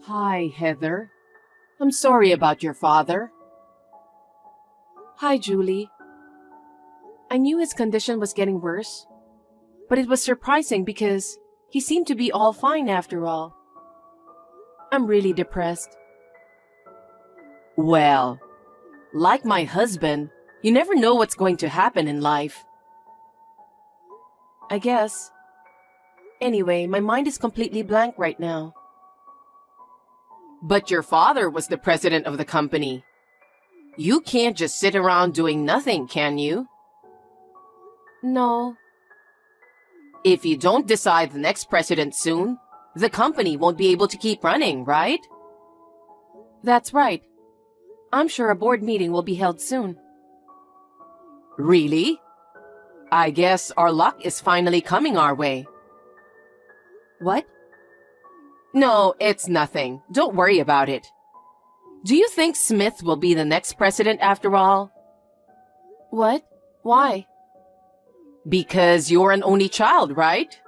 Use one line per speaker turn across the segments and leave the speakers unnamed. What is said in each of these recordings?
Hi, Heather. I'm sorry about your father.
Hi, Julie. I knew his condition was getting worse, but it was surprising because he seemed to be all fine after all. I'm really depressed.
Well, like my husband, you never know what's going to happen in life.
I guess. Anyway, my mind is completely blank right now.
But your father was the president of the company. You can't just sit around doing nothing, can you?
No.
If you don't decide the next president soon, the company won't be able to keep running, right?
That's right. I'm sure a board meeting will be held soon.
Really? I guess our luck is finally coming our way.
What?
No, it's nothing. Don't worry about it. Do you think Smith will be the next president after all?
What? Why?
Because you're an only child, right?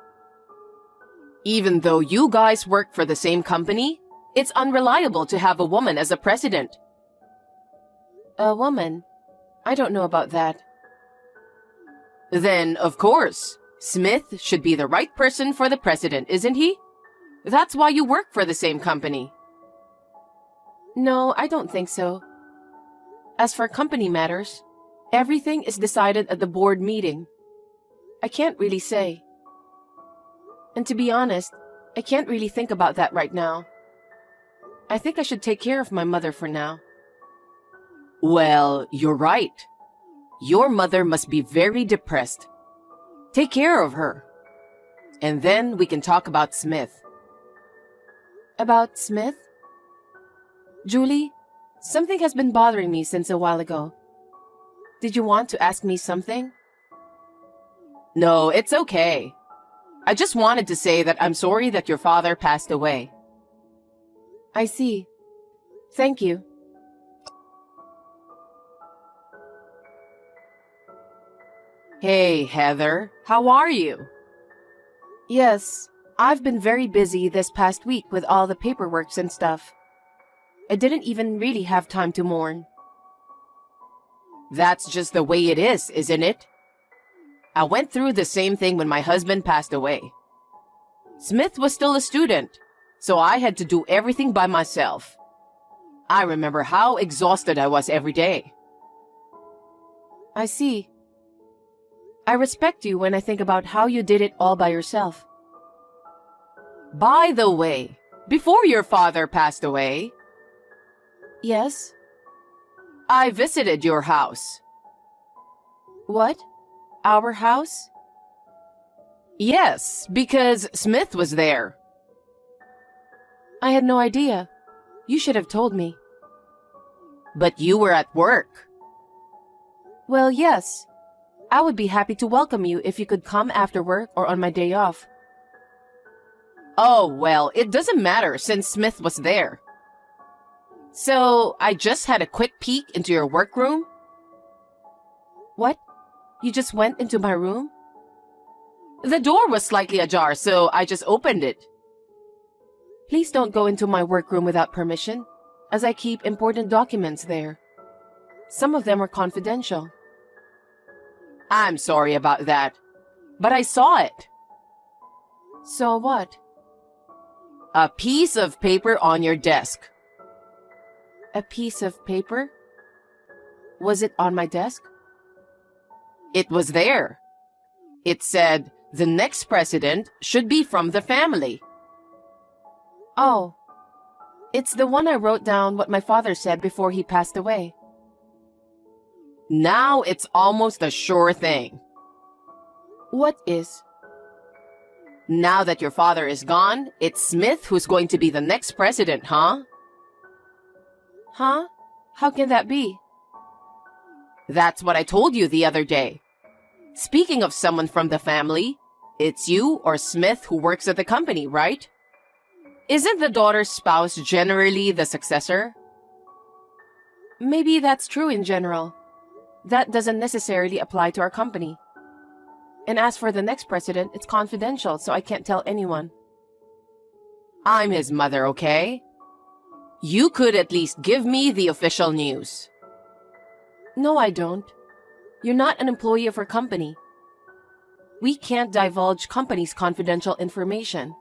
Even though you guys work for the same company, it's unreliable to have a woman as a president.
A woman? I don't know about that.
Then, of course, Smith should be the right person for the president, isn't he? That's why you work for the same company.
No, I don't think so. As for company matters, everything is decided at the board meeting. I can't really say. And to be honest, I can't really think about that right now. I think I should take care of my mother for now.
Well, you're right. Your mother must be very depressed. Take care of her. And then we can talk about Smith.
About Smith? Julie, something has been bothering me since a while ago. Did you want to ask me something?
No, it's okay. I just wanted to say that I'm sorry that your father passed away.
I see. Thank you.
Hey, Heather. How are you?
Yes, I've been very busy this past week with all the paperwork and stuff. I didn't even really have time to mourn.
That's just the way it is, isn't it? I went through the same thing when my husband passed away. Smith was still a student, so I had to do everything by myself. I remember how exhausted I was every day.
I see. I respect you when I think about how you did it all by yourself.
By the way, before your father passed away,
Yes?
I visited your house.
What? Our house?
Yes, because Smith was there.
I had no idea. You should have told me.
But you were at work.
Well, yes. I would be happy to welcome you if you could come after work or on my day off.
Oh, well, it doesn't matter since Smith was there. So, I just had a quick peek into your workroom.
What? You just went into my room?
The door was slightly ajar, so I just opened it.
Please don't go into my workroom without permission, as I keep important documents there. Some of them are confidential.
I'm sorry about that, but I saw it.
So what?
A piece of paper on your desk.
A piece of paper? Was it on my desk?
It was there. It said, the next president should be from the family.
Oh. It's the one I wrote down what my father said before he passed away.
Now it's almost a sure thing.
What is?
Now that your father is gone, it's Smith who's going to be the next president, huh?
Huh? How can that be?
That's what I told you the other day. Speaking of someone from the family, it's you or Smith who works at the company, right? Isn't the daughter's spouse generally the successor?
Maybe that's true in general. That doesn't necessarily apply to our company. And as for the next president, it's confidential, so I can't tell anyone.
I'm his mother, okay? You could at least give me the official news.
No, I don't. You're not an employee of our company. We can't divulge company's confidential information.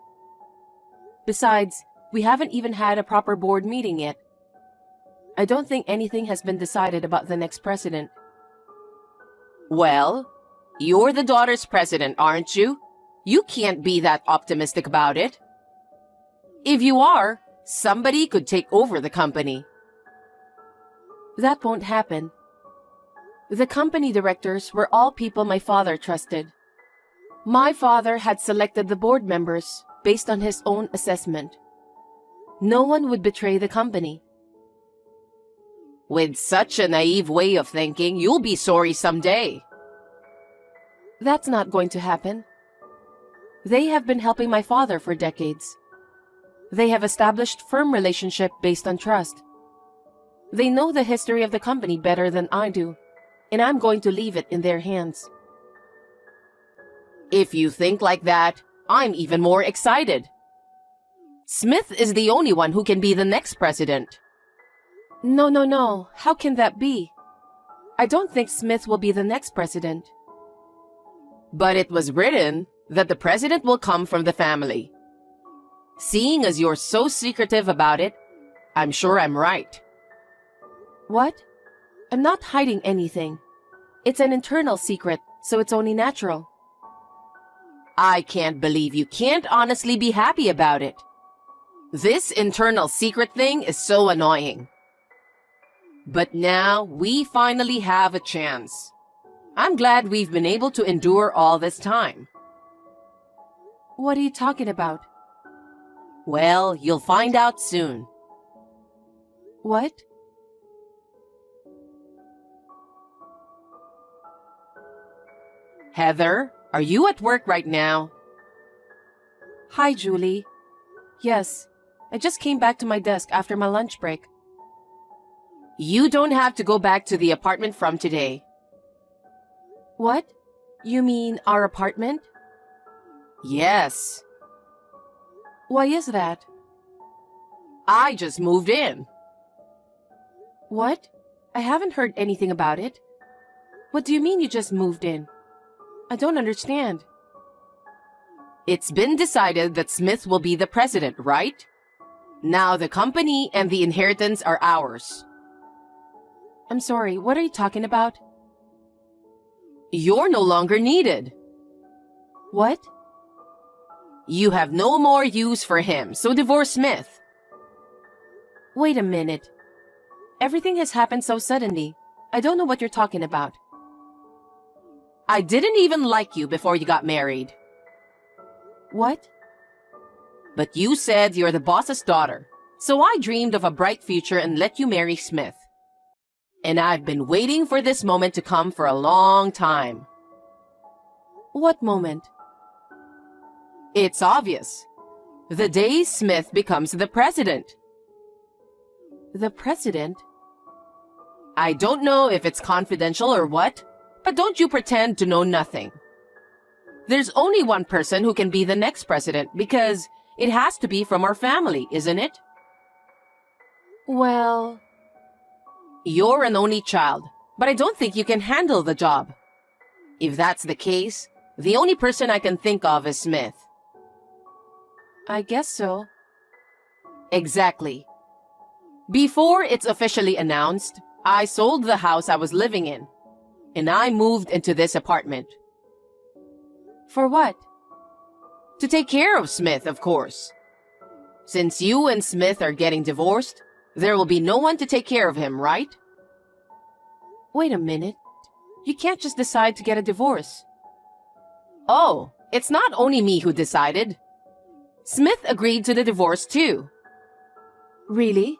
Besides, we haven't even had a proper board meeting yet. I don't think anything has been decided about the next president.
Well, you're the daughter's president, aren't you? You can't be that optimistic about it. If you are, somebody could take over the company.
That won't happen. The company directors were all people my father trusted. My father had selected the board members based on his own assessment. No one would betray the company.
With such a naive way of thinking, you'll be sorry someday.
That's not going to happen. They have been helping my father for decades. They have established firm relationship based on trust. They know the history of the company better than I do, and I'm going to leave it in their hands.
If you think like that, I'm even more excited. Smith is the only one who can be the next president.
No. How can that be? I don't think Smith will be the next president.
But it was written that the president will come from the family. Seeing as you're so secretive about it, I'm sure I'm right.
What? I'm not hiding anything. It's an internal secret, so it's only natural.
I can't believe you can't honestly be happy about it. This internal secret thing is so annoying. But now we finally have a chance. I'm glad we've been able to endure all this time.
What are you talking about?
Well, you'll find out soon.
What?
Heather, are you at work right now?
Hi, Julie. Yes, I just came back to my desk after my lunch break.
You don't have to go back to the apartment from today.
What? You mean our apartment?
Yes.
Why is that?
I just moved in.
What? I haven't heard anything about it. What do you mean you just moved in? I don't understand.
It's been decided that Smith will be the president, right? Now the company and the inheritance are ours.
I'm sorry, what are you talking about?
You're no longer needed.
What?
You have no more use for him, so divorce Smith.
Wait a minute. Everything has happened so suddenly. I don't know what you're talking about.
I didn't even like you before you got married.
What?
But you said you're the boss's daughter, so I dreamed of a bright future and let you marry Smith. And I've been waiting for this moment to come for a long time.
What moment?
It's obvious. The day Smith becomes the president.
The president?
I don't know if it's confidential or what, but don't you pretend to know nothing. There's only one person who can be the next president because it has to be from our family, isn't it?
Well...
You're an only child, but I don't think you can handle the job. If that's the case, the only person I can think of is Smith.
I guess so.
Exactly. Before it's officially announced, I sold the house I was living in, and I moved into this apartment.
For what?
To take care of Smith, of course. Since you and Smith are getting divorced, there will be no one to take care of him, right?
Wait a minute. You can't just decide to get a divorce.
Oh, it's not only me who decided. Smith agreed to the divorce too.
Really?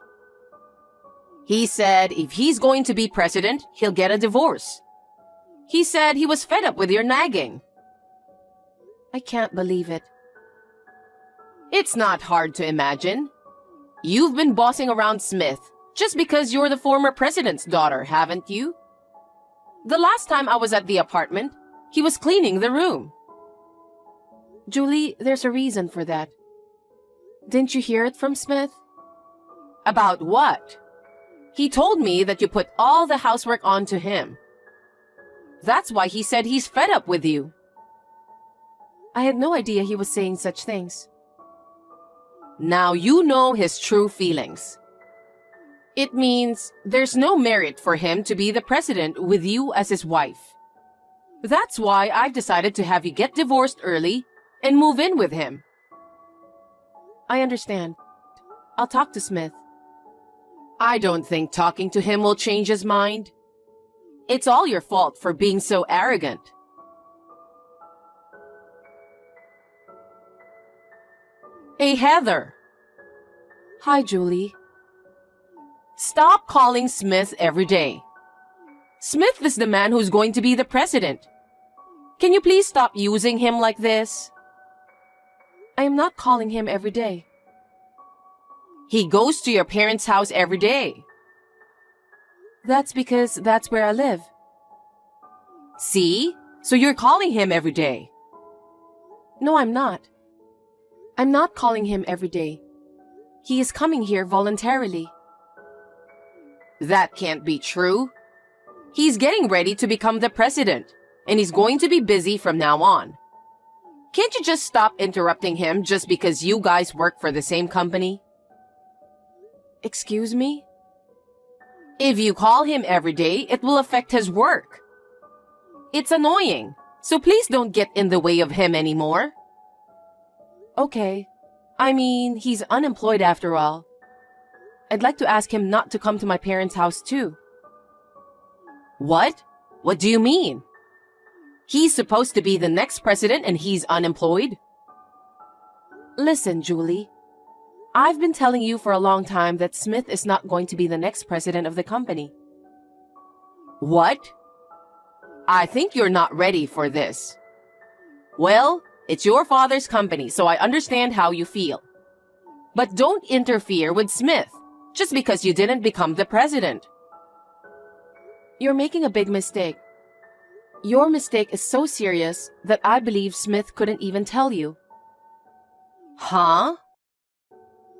He said if he's going to be president, he'll get a divorce. He said he was fed up with your nagging.
I can't believe it.
It's not hard to imagine. You've been bossing around Smith just because you're the former president's daughter, haven't you? The last time I was at the apartment, he was cleaning the room.
Julie, there's a reason for that. Didn't you hear it from Smith?
About what? He told me that you put all the housework onto him. That's why he said he's fed up with you.
I had no idea he was saying such things.
Now you know his true feelings. It means there's no merit for him to be the president with you as his wife. That's why I've decided to have you get divorced early and move in with him.
I understand. I'll talk to Smith.
I don't think talking to him will change his mind. It's all your fault for being so arrogant. Hey, Heather.
Hi, Julie.
Stop calling Smith every day. Smith is the man who's going to be the president. Can you please stop using him like this?
I am not calling him every day.
He goes to your parents' house every day.
That's because that's where I live.
See? So you're calling him every day.
No, I'm not. I'm not calling him every day. He is coming here voluntarily.
That can't be true. He's getting ready to become the president, and he's going to be busy from now on. Can't you just stop interrupting him just because you guys work for the same company?
Excuse me?
If you call him every day, it will affect his work. It's annoying, so please don't get in the way of him anymore.
Okay. I mean, he's unemployed after all. I'd like to ask him not to come to my parents' house too.
What? What do you mean? He's supposed to be the next president and he's unemployed?
Listen, Julie. I've been telling you for a long time that Smith is not going to be the next president of the company.
What? I think you're not ready for this. Well, it's your father's company, so I understand how you feel. But don't interfere with Smith just because you didn't become the president.
You're making a big mistake. Your mistake is so serious that I believe Smith couldn't even tell you.
Huh?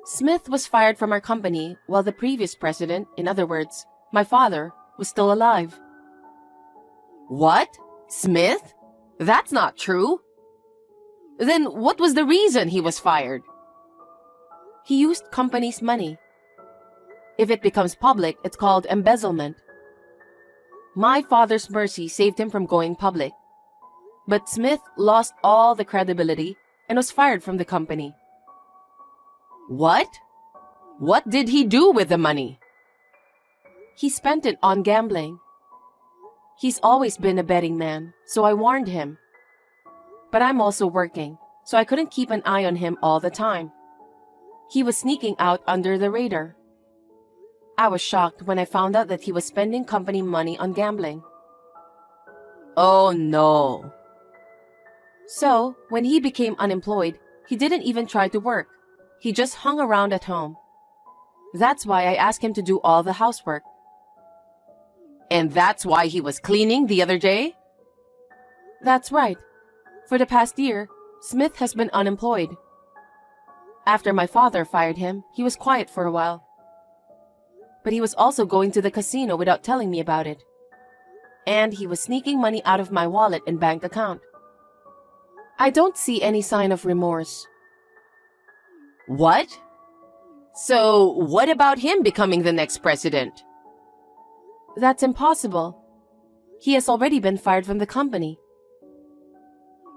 Smith was fired from our company while the previous president, in other words, my father, was still alive.
What? Smith? That's not true. Then what was the reason he was fired?
He used company's money. If it becomes public, it's called embezzlement. My father's mercy saved him from going public. But Smith lost all the credibility and was fired from the company.
What? What did he do with the money?
He spent it on gambling. He's always been a betting man, so I warned him. But I'm also working, so I couldn't keep an eye on him all the time. He was sneaking out under the radar. I was shocked when I found out that he was spending company money on gambling.
Oh no.
So, when he became unemployed, he didn't even try to work. He just hung around at home. That's why I asked him to do all the housework.
And that's why he was cleaning the other day?
That's right. For the past year, Smith has been unemployed. After my father fired him, he was quiet for a while. But he was also going to the casino without telling me about it. And he was sneaking money out of my wallet and bank account. I don't see any sign of remorse.
What? So, what about him becoming the next president?
That's impossible. He has already been fired from the company.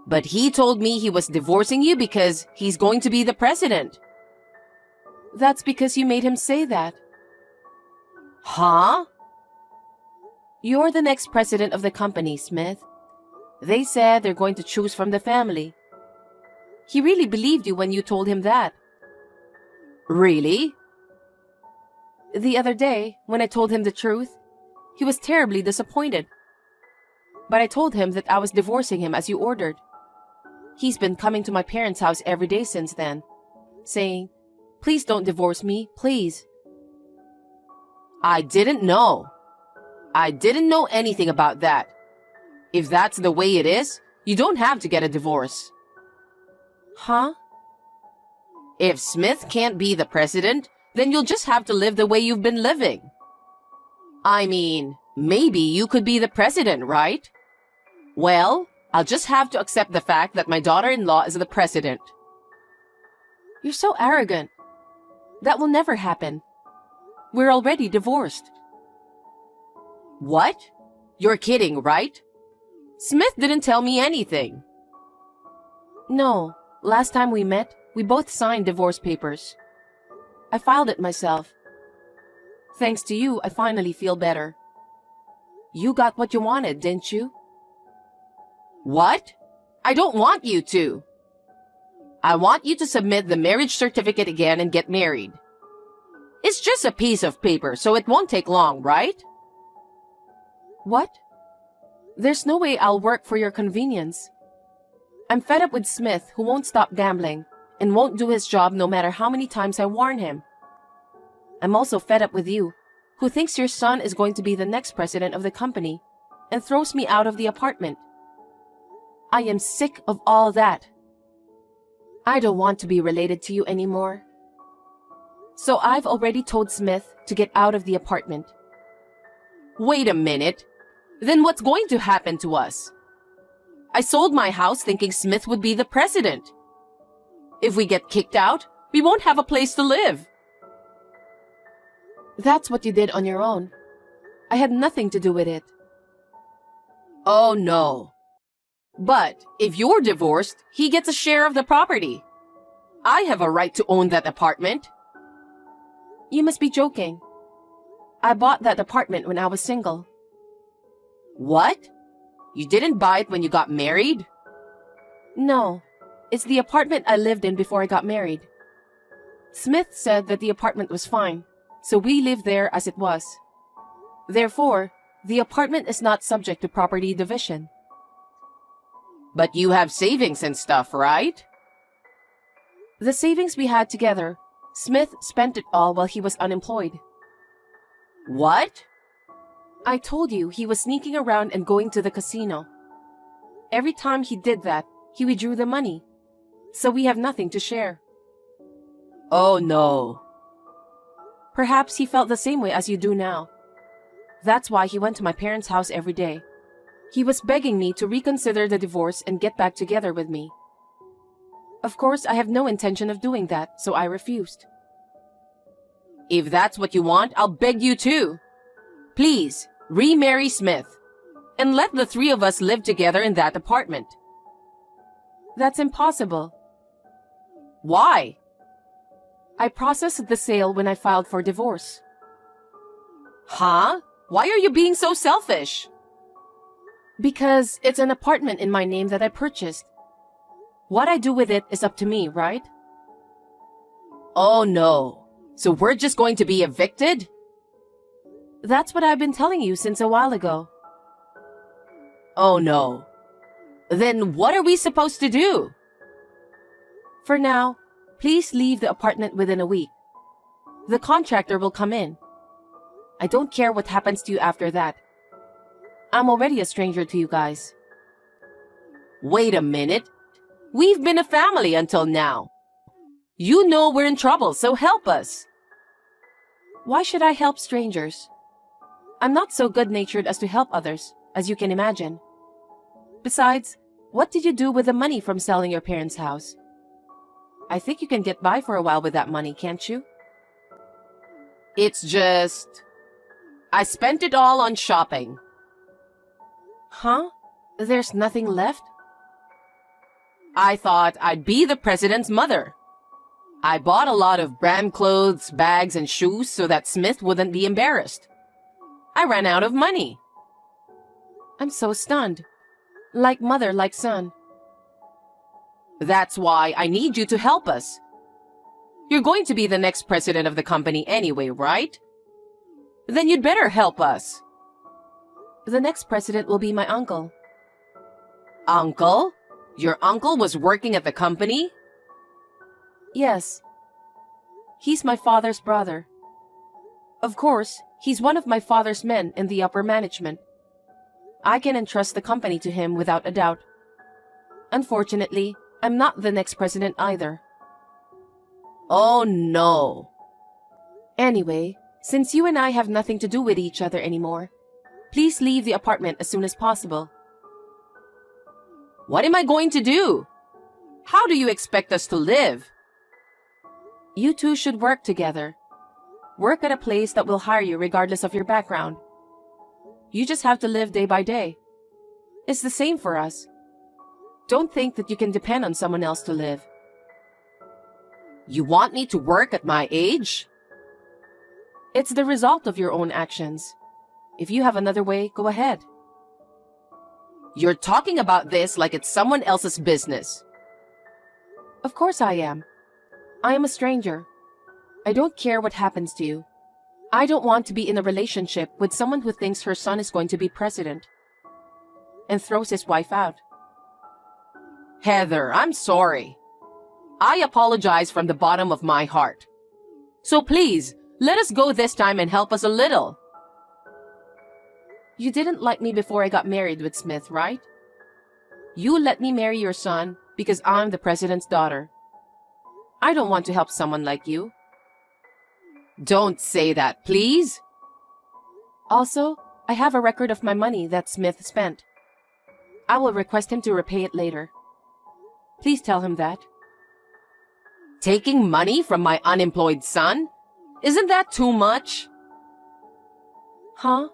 But he told me he was divorcing you because he's going to be the president.
That's because you made him say that.
Huh?
You're the next president of the company, Smith. They said they're going to choose from the family. He really believed you when you told him that.
Really?
The other day, when I told him the truth, he was terribly disappointed. But I told him that I was divorcing him as you ordered. He's been coming to my parents' house every day since then, saying, "Please don't divorce me, please."
I didn't know. I didn't know anything about that. If that's the way it is, you don't have to get a divorce.
Huh?
If Smith can't be the president, then you'll just have to live the way you've been living. I mean, maybe you could be the president, right? Well, I'll just have to accept the fact that my daughter-in-law is the president.
You're so arrogant. That will never happen. We're already divorced.
What? You're kidding, right? Smith didn't tell me anything.
No, last time we met, we both signed divorce papers. I filed it myself. Thanks to you, I finally feel better. You got what you wanted, didn't you?
What? I don't want you to. I want you to submit the marriage certificate again and get married. It's just a piece of paper, so it won't take long, right?
What? There's no way I'll work for your convenience. I'm fed up with Smith, who won't stop gambling and won't do his job no matter how many times I warn him. I'm also fed up with you, who thinks your son is going to be the next president of the company and throws me out of the apartment. I am sick of all that. I don't want to be related to you anymore. So I've already told Smith to get out of the apartment.
Wait a minute. Then what's going to happen to us? I sold my house thinking Smith would be the president. If we get kicked out, we won't have a place to live.
That's what you did on your own. I had nothing to do with it.
Oh no. But if you're divorced, he gets a share of the property. I have a right to own that apartment.
You must be joking. I bought that apartment when I was single.
What? You didn't buy it when you got married?
No, it's the apartment I lived in before I got married. Smith said that the apartment was fine, so we lived there as it was. Therefore, the apartment is not subject to property division.
But you have savings and stuff, right?
The savings we had together, Smith spent it all while he was unemployed.
What?
I told you he was sneaking around and going to the casino. Every time he did that, he withdrew the money. So we have nothing to share.
Oh no.
Perhaps he felt the same way as you do now. That's why he went to my parents' house every day. He was begging me to reconsider the divorce and get back together with me. Of course, I have no intention of doing that, so I refused.
If that's what you want, I'll beg you to. Please, remarry Smith. And let the three of us live together in that apartment.
That's impossible.
Why?
I processed the sale when I filed for divorce.
Huh? Why are you being so selfish?
Because it's an apartment in my name that I purchased. What I do with it is up to me, right?
Oh no. So we're just going to be evicted?
That's what I've been telling you since a while ago.
Oh no. Then what are we supposed to do?
For now, please leave the apartment within a week. The contractor will come in. I don't care what happens to you after that. I'm already a stranger to you guys.
Wait a minute. We've been a family until now. You know we're in trouble, so help us.
Why should I help strangers? I'm not so good-natured as to help others, as you can imagine. Besides, what did you do with the money from selling your parents' house? I think you can get by for a while with that money, can't you?
It's just... I spent it all on shopping.
Huh? There's nothing left?
I thought I'd be the president's mother. I bought a lot of brand clothes, bags, and shoes so that Smith wouldn't be embarrassed. I ran out of money.
I'm so stunned. Like mother, like son.
That's why I need you to help us. You're going to be the next president of the company anyway, right? Then you'd better help us.
The next president will be my uncle.
Uncle? Your uncle was working at the company?
Yes. He's my father's brother. Of course, he's one of my father's men in the upper management. I can entrust the company to him without a doubt. Unfortunately, I'm not the next president either.
Oh no.
Anyway, since you and I have nothing to do with each other anymore, please leave the apartment as soon as possible.
What am I going to do? How do you expect us to live?
You two should work together. Work at a place that will hire you regardless of your background. You just have to live day by day. It's the same for us. Don't think that you can depend on someone else to live.
You want me to work at my age?
It's the result of your own actions. If you have another way, go ahead.
You're talking about this like it's someone else's business.
Of course I am. I am a stranger. I don't care what happens to you. I don't want to be in a relationship with someone who thinks her son is going to be president and throws his wife out.
Heather, I'm sorry. I apologize from the bottom of my heart. So please, let us go this time and help us a little.
You didn't like me before I got married with Smith, right? You let me marry your son because I'm the president's daughter. I don't want to help someone like you.
Don't say that, please.
Also, I have a record of my money that Smith spent. I will request him to repay it later. Please tell him that.
Taking money from my unemployed son? Isn't that too much?
Huh?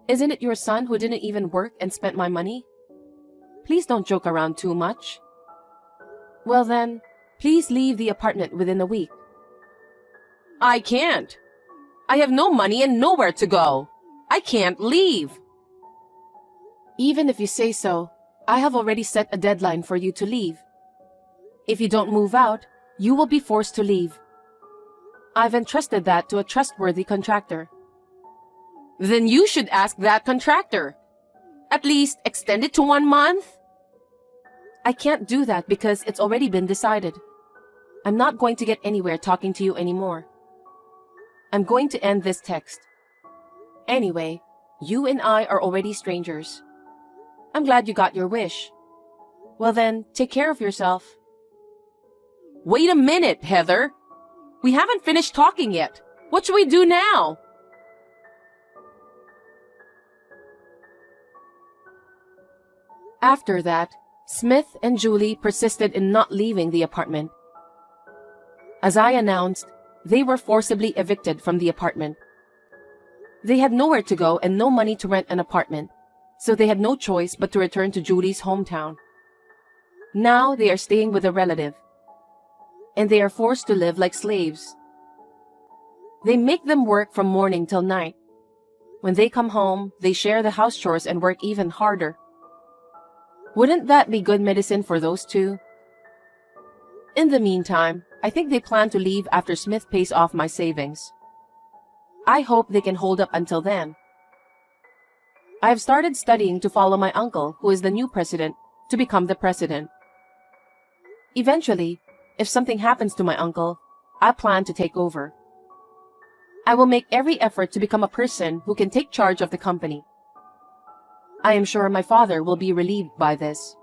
Isn't it your son who didn't even work and spent my money? Please don't joke around too much. Well then, please leave the apartment within a week.
I can't. I have no money and nowhere to go. I can't leave.
Even if you say so, I have already set a deadline for you to leave. If you don't move out, you will be forced to leave. I've entrusted that to a trustworthy contractor.
Then you should ask that contractor. At least extend it to 1 month.
I can't do that because it's already been decided. I'm not going to get anywhere talking to you anymore. I'm going to end this text. Anyway, you and I are already strangers. I'm glad you got your wish. Well then, take care of yourself.
Wait a minute, Heather. We haven't finished talking yet. What should we do now?
After that, Smith and Julie persisted in not leaving the apartment. As I announced, they were forcibly evicted from the apartment. They had nowhere to go and no money to rent an apartment, so they had no choice but to return to Julie's hometown. Now they are staying with a relative, and they are forced to live like slaves. They make them work from morning till night. When they come home, they share the house chores and work even harder. Wouldn't that be good medicine for those two? In the meantime, I think they plan to leave after Smith pays off my savings. I hope they can hold up until then. I have started studying to follow my uncle, who is the new president, to become the president. Eventually, if something happens to my uncle, I plan to take over. I will make every effort to become a person who can take charge of the company. I am sure my father will be relieved by this.